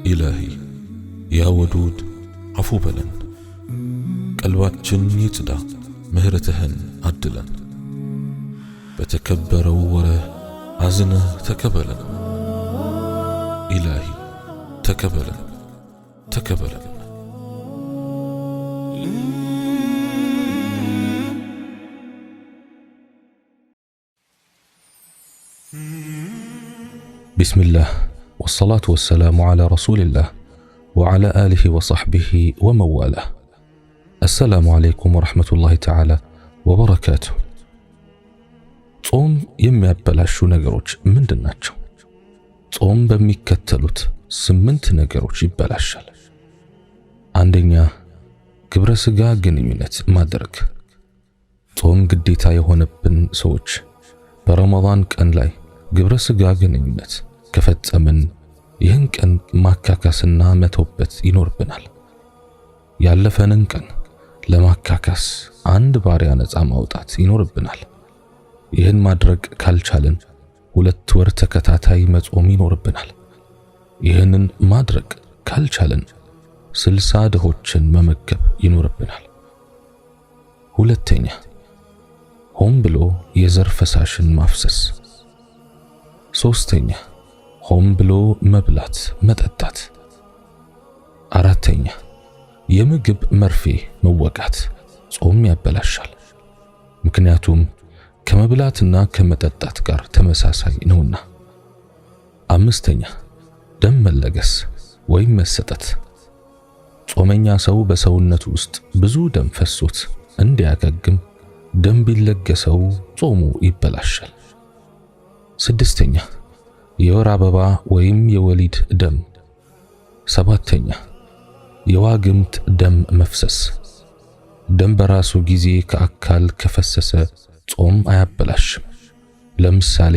ኢላሂ ያ ወዱድ አፉ በለን፣ ቀልባችን ይጽዳ ምህረትህን አድለን። በተከበረው ወርህ አዝነህ ተቀበለን። ኢላሂ ተቀበለን ተቀበለን። بسم الله والصلاة والسلام على رسول الله وعلى آله وصحبه ومن والاه. السلام عليكم ورحمة الله تعالى وبركاته. ጾም የሚያበላሹ ነገሮች ምንድን ናቸው? ጾም በሚከተሉት 8 ነገሮች ይበላሻል። አንደኛ፣ ግብረ ስጋ ግንኙነት ማድረግ። ጾም ግዴታ የሆነብን ሰዎች በረመዳን ቀን ላይ ግብረ ስጋ ግንኙነት ከፈጸምን ይህን ቀን ማካካስና መተውበት ይኖርብናል። ያለፈንን ቀን ለማካካስ አንድ ባሪያ ነፃ ማውጣት ይኖርብናል። ይህን ማድረግ ካልቻልን 2 ወር ተከታታይ መጾም ይኖርብናል። ይህንን ማድረግ ካልቻልን 60 ድሆችን መመገብ ይኖርብናል። ሁለተኛ፣ ሆን ብሎ የዘር ፈሳሽን ማፍሰስ። ሶስተኛ፣ ሆን ብሎ መብላት መጠጣት። አራተኛ፣ የምግብ መርፌ መወጋት ጾም ያበላሻል። ምክንያቱም ከመብላትና ከመጠጣት ጋር ተመሳሳይ ነውና። አምስተኛ፣ ደም መለገስ ወይም መሰጠት። ጾመኛ ሰው በሰውነቱ ውስጥ ብዙ ደም ፈሶት እንዲያገግም ደም ቢለገሰው ጾሙ ይበላሻል። ስድስተኛ፣ የወር አበባ ወይም የወሊድ ደም። ሰባተኛ፣ የዋግምት ደም መፍሰስ። ደም በራሱ ጊዜ ከአካል ከፈሰሰ ጾም አያበላሽም። ለምሳሌ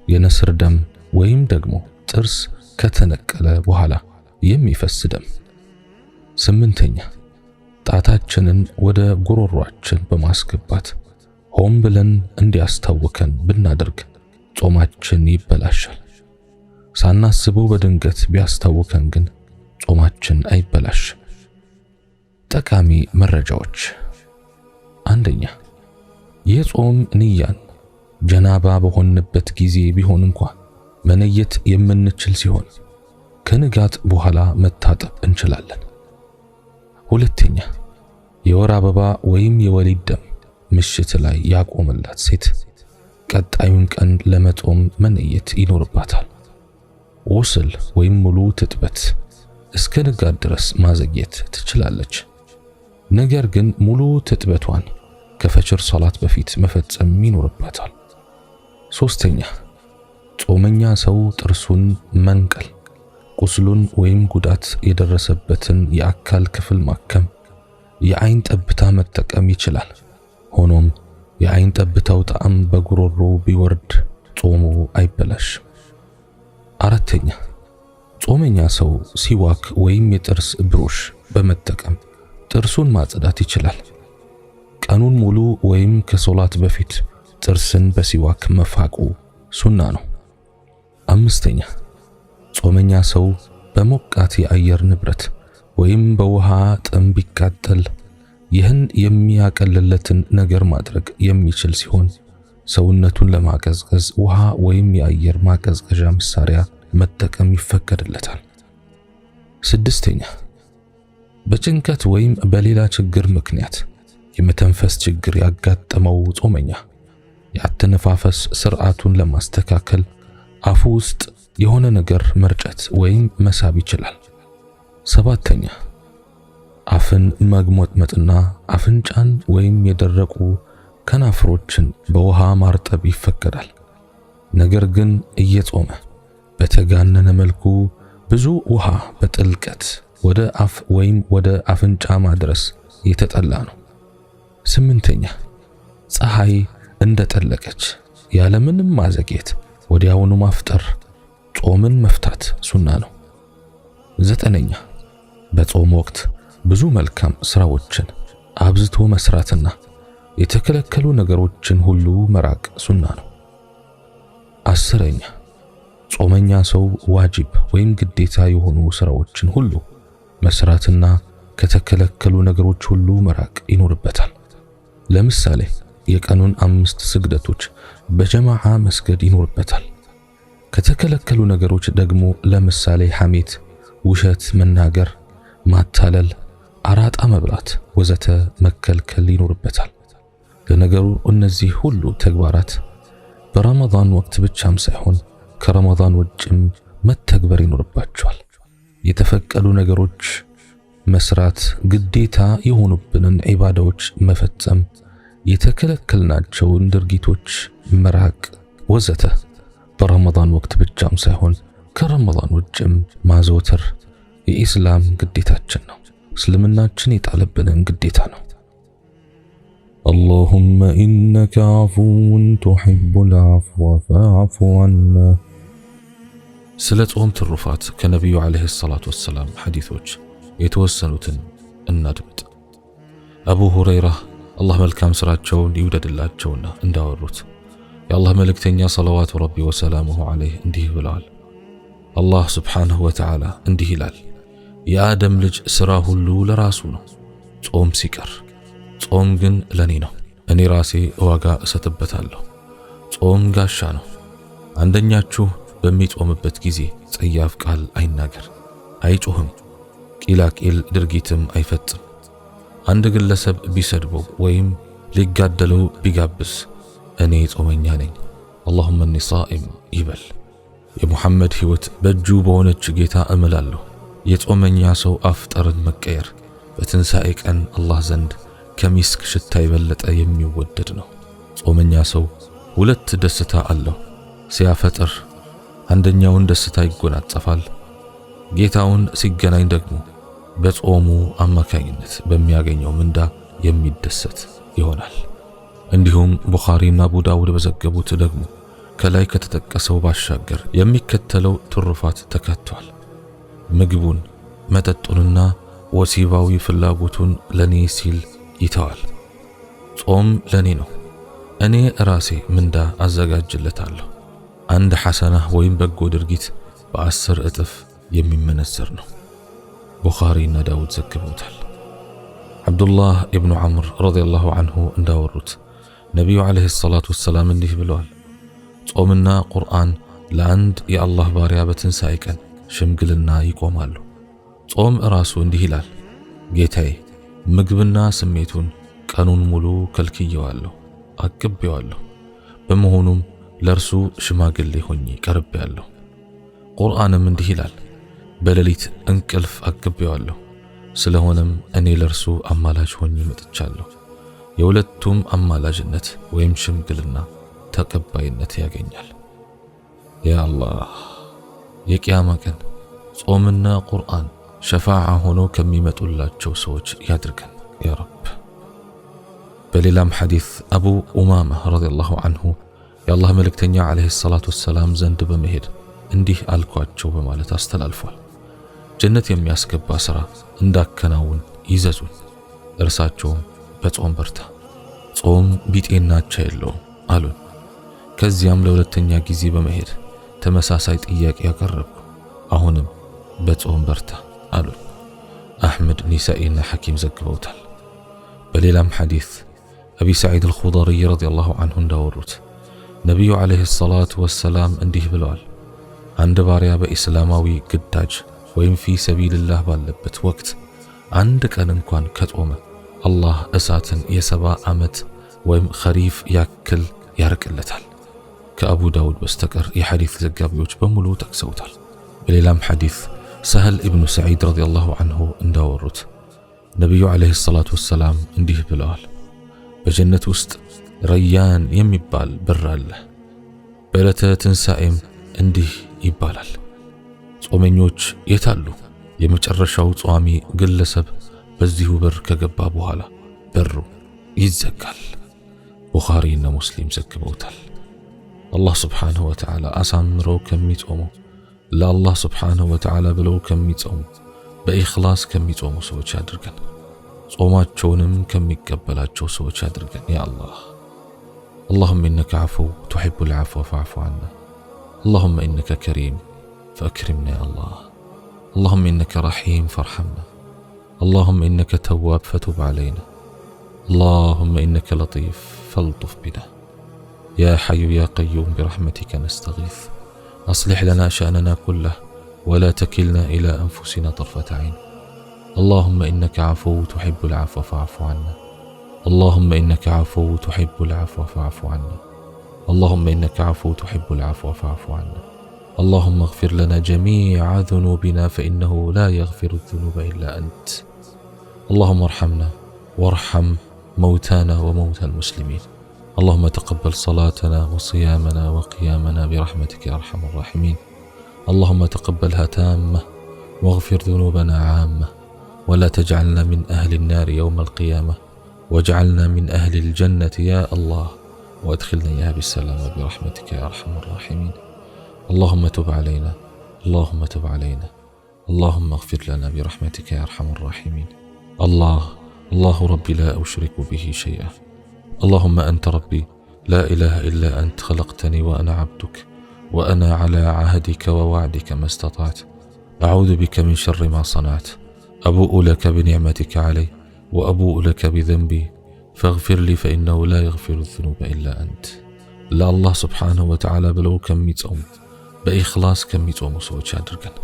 የነስር ደም ወይም ደግሞ ጥርስ ከተነቀለ በኋላ የሚፈስ ደም። ስምንተኛ፣ ጣታችንን ወደ ጉሮሯችን በማስገባት ሆን ብለን እንዲያስታውከን ብናደርግ ጾማችን ይበላሻል። ሳናስበው በድንገት ቢያስታውከን ግን ጾማችን አይበላሽም። ጠቃሚ መረጃዎች። አንደኛ፣ የጾም ንያን ጀናባ በሆንበት ጊዜ ቢሆን እንኳን መነየት የምንችል ሲሆን ከንጋት በኋላ መታጠብ እንችላለን። ሁለተኛ፣ የወር አበባ ወይም የወሊድ ደም ምሽት ላይ ያቆመላት ሴት ቀጣዩን ቀን ለመጾም መነየት ይኖርባታል። ወስል ወይም ሙሉ ትጥበት እስከ ንጋት ድረስ ማዘግየት ትችላለች። ነገር ግን ሙሉ ትጥበቷን ከፈጅር ሶላት በፊት መፈጸም ይኖርባታል። ሶስተኛ፣ ጾመኛ ሰው ጥርሱን መንቀል፣ ቁስሉን ወይም ጉዳት የደረሰበትን የአካል ክፍል ማከም፣ የአይን ጠብታ መጠቀም ይችላል። ሆኖም የአይን ጠብታው ጣዕም በጉሮሮ ቢወርድ ጾሙ አይበላሽም። አራተኛ፣ ጾመኛ ሰው ሲዋክ ወይም የጥርስ ብሩሽ በመጠቀም ጥርሱን ማጽዳት ይችላል። ቀኑን ሙሉ ወይም ከሶላት በፊት ጥርስን በሲዋክ መፋቁ ሱና ነው። አምስተኛ፣ ጾመኛ ሰው በሞቃት የአየር ንብረት ወይም በውሃ ጥም ቢቃጠል ይህን የሚያቀልለትን ነገር ማድረግ የሚችል ሲሆን ሰውነቱን ለማቀዝቀዝ ውሃ ወይም የአየር ማቀዝቀዣ መሳሪያ መጠቀም ይፈቀድለታል። ስድስተኛ፣ በጭንቀት ወይም በሌላ ችግር ምክንያት የመተንፈስ ችግር ያጋጠመው ጾመኛ የአተነፋፈስ ስርዓቱን ለማስተካከል አፉ ውስጥ የሆነ ነገር መርጨት ወይም መሳብ ይችላል። ሰባተኛ፣ አፍን መግሞጥመጥና አፍንጫን ወይም የደረቁ ከናፍሮችን በውሃ ማርጠብ ይፈቀዳል። ነገር ግን እየጾመ በተጋነነ መልኩ ብዙ ውሃ በጥልቀት ወደ አፍ ወይም ወደ አፍንጫ ማድረስ የተጠላ ነው። ስምንተኛ፣ ፀሐይ እንደጠለቀች ያለምንም ማዘግየት ወዲያውኑ ማፍጠር ጾምን መፍታት ሱና ነው። ዘጠነኛ፣ በጾም ወቅት ብዙ መልካም ስራዎችን አብዝቶ መስራትና የተከለከሉ ነገሮችን ሁሉ መራቅ ሱና ነው። አስረኛ፣ ጾመኛ ሰው ዋጅብ ወይም ግዴታ የሆኑ ስራዎችን ሁሉ መስራትና ከተከለከሉ ነገሮች ሁሉ መራቅ ይኖርበታል። ለምሳሌ የቀኑን 5 ስግደቶች በጀማዓ መስገድ ይኖርበታል። ከተከለከሉ ነገሮች ደግሞ ለምሳሌ ሐሜት፣ ውሸት መናገር፣ ማታለል፣ አራጣ መብላት ወዘተ መከልከል ይኖርበታል። ለነገሩ እነዚህ ሁሉ ተግባራት በረመዳን ወቅት ብቻም ሳይሆን ከረመዳን ውጭም መተግበር ይኖርባቸዋል። የተፈቀዱ ነገሮች መስራት፣ ግዴታ የሆኑብንን ዒባዳዎች መፈጸም፣ የተከለከልናቸውን ድርጊቶች መራቅ ወዘተ በረመዳን ወቅት ብቻም ሳይሆን ከረመዳን ውጭም ማዘውተር የኢስላም ግዴታችን ነው። እስልምናችን የጣለብንን ግዴታ ነው። اللهم إنك عفو تحب العفو فاعف عنا ስለ ጾም ትሩፋት ከነቢዩ ዓለይሂ ሰላቱ ወሰላም ሐዲሶች የተወሰኑትን እናድምጥ። አቡ ሁረይራ አላህ መልካም ስራቸውን ይውደድላቸውና እንዳወሩት የአላህ መልእክተኛ ሰለዋቱ ረቢ ወሰላሙሁ ዐለይህ እንዲህ ብለዋል። አላህ ሱብሓነሁ ወተዓላ እንዲህ ይላል፣ የአደም ልጅ ሥራ ሁሉ ለራሱ ነው፣ ጾም ሲቀር። ጾም ግን ለኔ ነው፣ እኔ ራሴ ዋጋ እሰጥበታለሁ። ጾም ጋሻ ነው። አንደኛችሁ በሚጾምበት ጊዜ ጸያፍ ቃል አይናገር፣ አይጮህም፣ ቂላቂል ድርጊትም አይፈጽም። አንድ ግለሰብ ቢሰድበው ወይም ሊጋደለው ቢጋብዝ እኔ ጾመኛ ነኝ አላሁመ እኒ ሷኢም ይበል። የሙሐመድ ሕይወት በእጁ በሆነች ጌታ እምላለሁ። የጾመኛ ሰው አፍ ጠረን መቀየር በትንሣኤ ቀን አላህ ዘንድ ከሚስክ ሽታ የበለጠ የሚወደድ ነው። ጾመኛ ሰው 2 ደስታ አለው። ሲያፈጥር አንደኛውን ደስታ ይጎናጸፋል። ጌታውን ሲገናኝ ደግሞ በጾሙ አማካኝነት በሚያገኘው ምንዳ የሚደሰት ይሆናል። እንዲሁም ቡኻሪና አቡ ዳውድ በዘገቡት ደግሞ ከላይ ከተጠቀሰው ባሻገር የሚከተለው ትሩፋት ተካቷል። ምግቡን፣ መጠጡንና ወሲባዊ ፍላጎቱን ለኔ ሲል ይተዋል። ጾም ለኔ ነው፣ እኔ ራሴ ምንዳ አዘጋጅለታለሁ። አንድ ሐሰናህ ወይም በጎ ድርጊት በ10 እጥፍ የሚመነዘር ነው። ቡኻሪና ዳውድ ዘግበውታል። አብዱላህ ኢብኑ ዐምር ረዲየላሁ ዐንሁ እንዳወሩት ነቢዩ ዓለይሂ ሰላቱ ወሰላም እንዲህ ብለዋል፣ ጾምና ቁርአን ለአንድ የአላህ ባሪያ በትንሣኤ ቀን ሽምግልና ይቆማሉ። ጾም ራሱ እንዲህ ይላል፣ ጌታዬ ምግብና ስሜቱን ቀኑን ሙሉ ከልክየዋለሁ፣ አቅቤዋለሁ። በመሆኑም ለእርሱ ሽማግሌ ሆኜ ቀርቤያለሁ። ቁርአንም እንዲህ ይላል፣ በሌሊት እንቅልፍ አቅቤዋለሁ። ስለሆነም እኔ ለእርሱ አማላጅ ሆኜ መጥቻለሁ። የሁለቱም አማላጅነት ወይም ሽምግልና ተቀባይነት ያገኛል። ያ አላህ የቂያማ ቀን ጾምና ቁርአን ሸፋዓ ሆኖ ከሚመጡላቸው ሰዎች ያድርገን ያ ረብ። በሌላም ሐዲስ አቡ ኡማማ ረዲየላሁ ዐንሁ የአላህ መልእክተኛ ዓለይሂ ሰላቱ ወሰላም ዘንድ በመሄድ እንዲህ አልኳቸው በማለት አስተላልፏል። ጀነት የሚያስገባ ሥራ እንዳከናውን ይዘዙኝ። እርሳቸውም በጾም በርታ፣ ጾም ቢጤናቻ የለውም አሉን። ከዚያም ለሁለተኛ ጊዜ በመሄድ ተመሳሳይ ጥያቄ ያቀረብኩ፣ አሁንም በጾም በርታ አሉን። አሕመድ፣ ኒሳኢና ሐኪም ዘግበውታል። በሌላም ሐዲስ አቢ ሰዒድ አልኹደሪ ረዲየላሁ ዐንሁ እንዳወሩት ነቢዩ ዓለይሂ ሰላቱ ወሰላም እንዲህ ብለዋል፣ አንድ ባሪያ በኢስላማዊ ግዳጅ ወይም ፊ ሰቢልላህ ባለበት ወቅት አንድ ቀን እንኳን ከጾመ አላህ እሳትን የ70 ዓመት ወይም ኸሪፍ ያክል ያርቅለታል። ከአቡ ዳውድ በስተቀር የሐዲስ ዘጋቢዎች በሙሉ ጠቅሰውታል። በሌላም ሐዲስ ሰህል ኢብኑ ሰዒድ ረዲየላሁ ዐንሁ እንዳወሩት ነቢዩ ዓለይሂ ሰላቱ ወሰላም እንዲህ ብለዋል፣ በጀነት ውስጥ ረያን የሚባል በር አለ። በዕለተ ትንሣኤም እንዲህ ይባላል፣ ጾመኞች የታሉ? የመጨረሻው ጿሚ ግለሰብ በዚሁ በር ከገባ በኋላ በሩ ይዘጋል። ቡኻሪና ሙስሊም ዘግበውታል። አላህ ስብሓንሁ ወተዓላ አሳምረው ከሚጾሙ፣ ለአላህ ስብሓንሁ ወተዓላ ብለው ከሚጾሙ፣ በኢኽላስ ከሚጾሙ ሰዎች ያድርገን። ጾማቸውንም ከሚቀበላቸው ሰዎች ያድርገን ያ አላህ። اللهم إنك عفو تحب العفو فاعف عنا اللهم إنك كريم فأكرمنا يا الله. اللهم إنك رحيم فارحمنا. اللهم إنك تواب فتب علينا. اللهم إنك لطيف فالطف بنا. يا حي يا قيوم برحمتك نستغيث. أصلح لنا شأننا كله ولا تكلنا إلى أنفسنا طرفة عين. اللهم إنك عفو تحب العفو فاعف عنا. اللهم إنك عفو تحب العفو فاعف عنا. اللهم إنك عفو تحب العفو فاعف عنا. اللهم اغفر لنا جميع ذنوبنا فإنه لا يغفر الذنوب إلا أنت. اللهم ارحمنا وارحم موتانا وموتى المسلمين. اللهم تقبل صلاتنا وصيامنا وقيامنا برحمتك يا أرحم الراحمين. اللهم تقبلها تامة واغفر ذنوبنا عامة، ولا تجعلنا من أهل النار يوم القيامة، واجعلنا من أهل الجنة يا الله، وادخلنا إياها بالسلامة برحمتك يا أرحم الراحمين. اللهم تب علينا. اللهم تب علينا. اللهم اغفر لنا برحمتك يا أرحم الراحمين. الله ربي لا أشرك به شيئا. اللهم أنت ربي لا إله إلا أنت، خلقتني وأنا عبدك، وأنا على عهدك ووعدك ما استطعت. أعوذ بك من شر ما صنعت. أبوء لك بنعمتك علي وأبوء لك بذنبي فاغفر لي فإنه لا يغفر الذنوب إلا أنت. ለአላህ ስብሓንሁ ወተዓላ ብለው ከሚጾሙ በኢኽላስ ከሚጾሙ ሰዎች አድርገን፣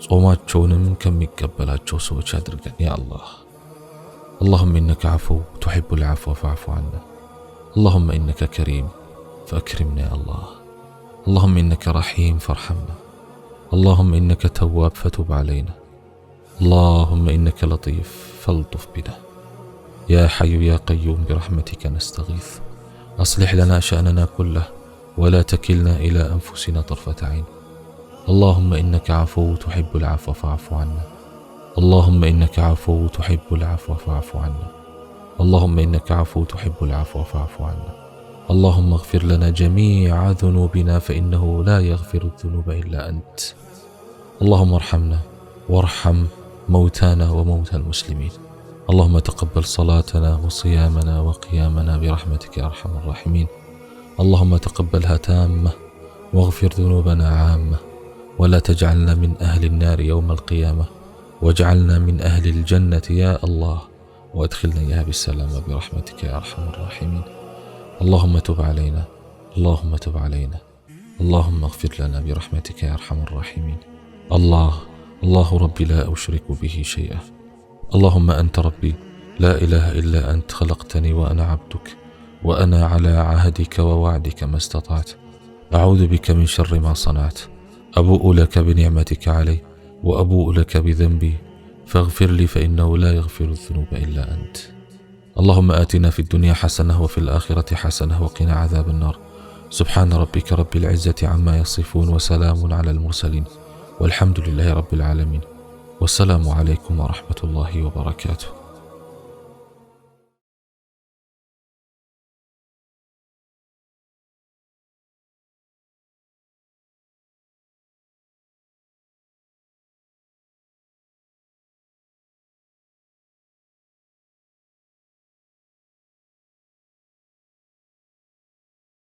ጾማቸውንም ከሚቀበላቸው ሰዎች አድርገን ያ አላህ። اللهم إنك عفو تحب العفو فاعف عنا. اللهم إنك كريم فأكرمنا يا الله. اللهم إنك رحيم فارحمنا. اللهم إنك تواب فتب علينا. اللهم إنك لطيف فالطف بنا. يا حي يا قيوم برحمتك نستغيث. أصلح لنا شأننا كله ولا تكلنا إلى أنفسنا طرفة عين. اللهم إنك عفو تحب العفو فاعف عنا. اللهم إنك عفو تحب العفو فاعف عنا. اللهم إنك عفو تحب العفو فاعف عنا. اللهم اغفر لنا جميع ذنوبنا فإنه لا يغفر الذنوب إلا أنت. اللهم ارحمنا وارحم موتانا وموتى المسلمين. اللهم تقبل صلاتنا وصيامنا وقيامنا برحمتك يا أرحم الراحمين. اللهم تقبلها تامة واغفر ذنوبنا عامة، ولا تجعلنا من أهل النار يوم القيامة، واجعلنا من أهل الجنة يا الله، وادخلنا إياها بالسلامة برحمتك يا أرحم الراحمين. اللهم تب علينا. اللهم تب علينا. اللهم اغفر لنا برحمتك يا أرحم الراحمين. الله ربي لا أشرك به شيئا. اللهم أنت ربي لا إله إلا أنت، خلقتني وأنا عبدك، وأنا على عهدك ووعدك ما استطعت. أعوذ بك من شر ما صنعت. أبوء لك بنعمتك علي وأبوء لك بذنبي فاغفر لي فإنه لا يغفر الذنوب إلا أنت. اللهم آتنا في الدنيا حسنة وفي الآخرة حسنة وقنا عذاب النار. سبحان ربك رب العزة عما يصفون وسلام على المرسلين والحمد لله رب العالمين. والسلام عليكم ورحمة الله وبركاته.